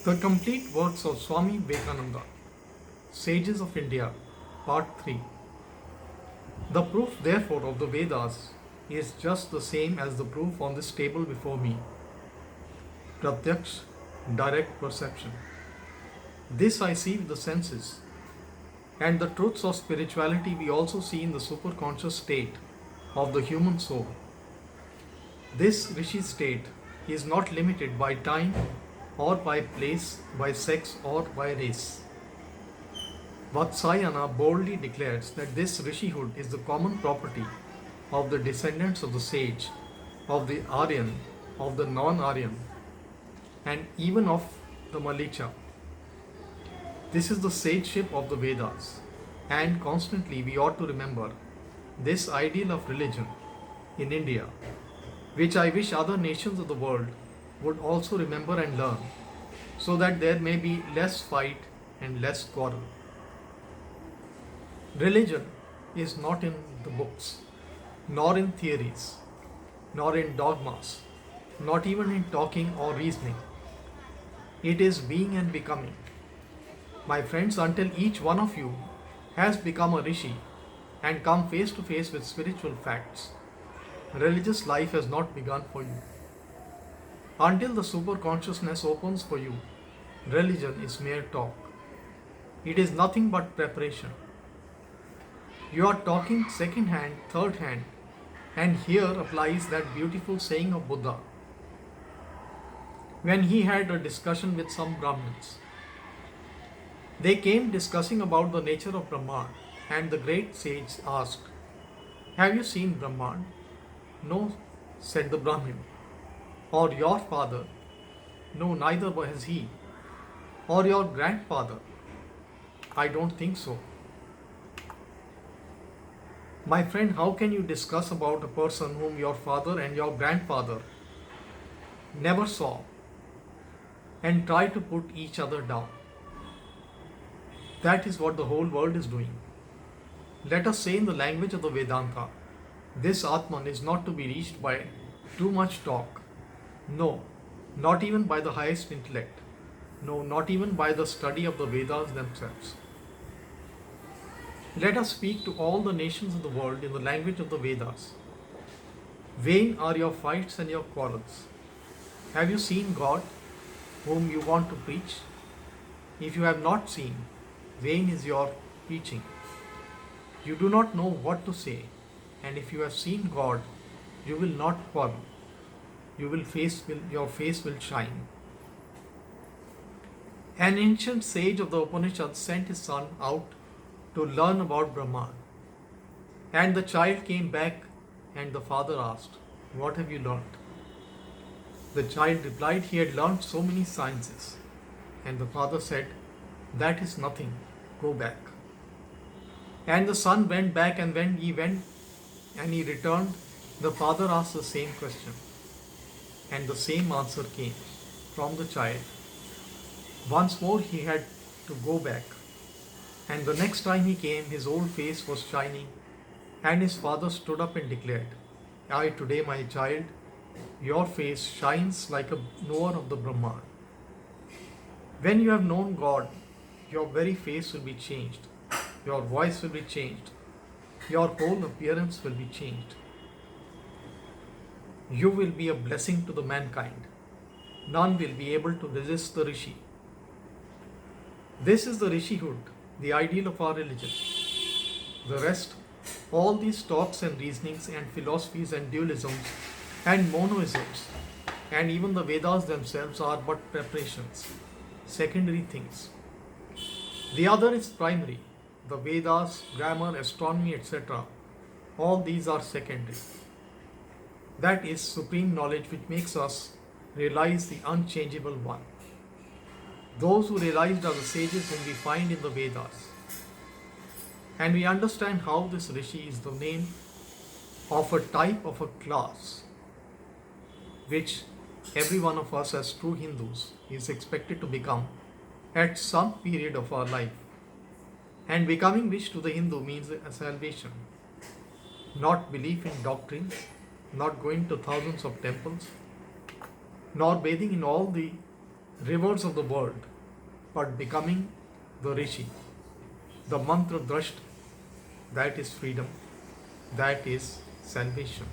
The complete works of Swami Vivekananda, Sages of India, Part 3. The proof, therefore, of the Vedas is just the same as the proof on this table before me. Pratyaksh, direct perception. This I see with the senses, and the truths of spirituality we also see in the superconscious state of the human soul. This Rishi state is not limited by time or by place, by sex or by race. Vatsyayana boldly declares that this Rishihood is the common property of the descendants of the sage, of the Aryan, of the non-Aryan, and even of the Malicha. This is the sageship of the Vedas, and constantly we ought to remember this ideal of religion in India, which I wish other nations of the world would also remember and learn, so that there may be less fight and less quarrel. Religion is not in the books, nor in theories, nor in dogmas, not even in talking or reasoning. It is being and becoming. My friends, until each one of you has become a rishi and come face to face with spiritual facts, religious life has not begun for you. Until the super consciousness opens for you, religion is mere talk. It is nothing but preparation. You are talking second hand, third hand, and here applies that beautiful saying of Buddha. When he had a discussion with some Brahmins, they came discussing about the nature of Brahman, and the great sage asked, "Have you seen Brahman?" "No," said the Brahmin. "Or your father?" "No, neither has he." "Or your grandfather?" "I don't think so." My friend, how can you discuss about a person whom your father and your grandfather never saw and try to put each other down? That is what the whole world is doing. Let us say in the language of the Vedanta, this Atman is not to be reached by too much talk. No, not even by the highest intellect. No, not even by the study of the Vedas themselves. Let us speak to all the nations of the world in the language of the Vedas. Vain are your fights and your quarrels. Have you seen God, whom you want to preach? If you have not seen, vain is your preaching. You do not know what to say, and if you have seen God, you will not quarrel. Your face will shine. An ancient sage of the Upanishads sent his son out to learn about Brahman. And the child came back and the father asked, "What have you learnt?" The child replied he had learnt so many sciences. And the father said, "That is nothing, go back." And the son went back, and when he returned, the father asked the same question. And the same answer came from the child. Once more he had to go back. And the next time he came, his old face was shining, and his father stood up and declared, "I today, my child, your face shines like a knower of the Brahman." When you have known God, your very face will be changed, your voice will be changed, your whole appearance will be changed. You will be a blessing to the mankind. None will be able to resist the Rishi. This is the Rishihood, the ideal of our religion. The rest, all these talks and reasonings and philosophies and dualisms and monoisms and even the Vedas themselves are but preparations, secondary things. The other is primary. The Vedas, grammar, astronomy, etc. All these are secondary. That is supreme knowledge which makes us realize the unchangeable one. Those who realized are the sages whom we find in the Vedas. And we understand how this Rishi is the name of a type of a class which every one of us as true Hindus is expected to become at some period of our life. And becoming which to the Hindu means a salvation, not belief in doctrines, not going to thousands of temples, nor bathing in all the rewards of the world, but becoming the Rishi, the mantra drasht, that is freedom, that is salvation.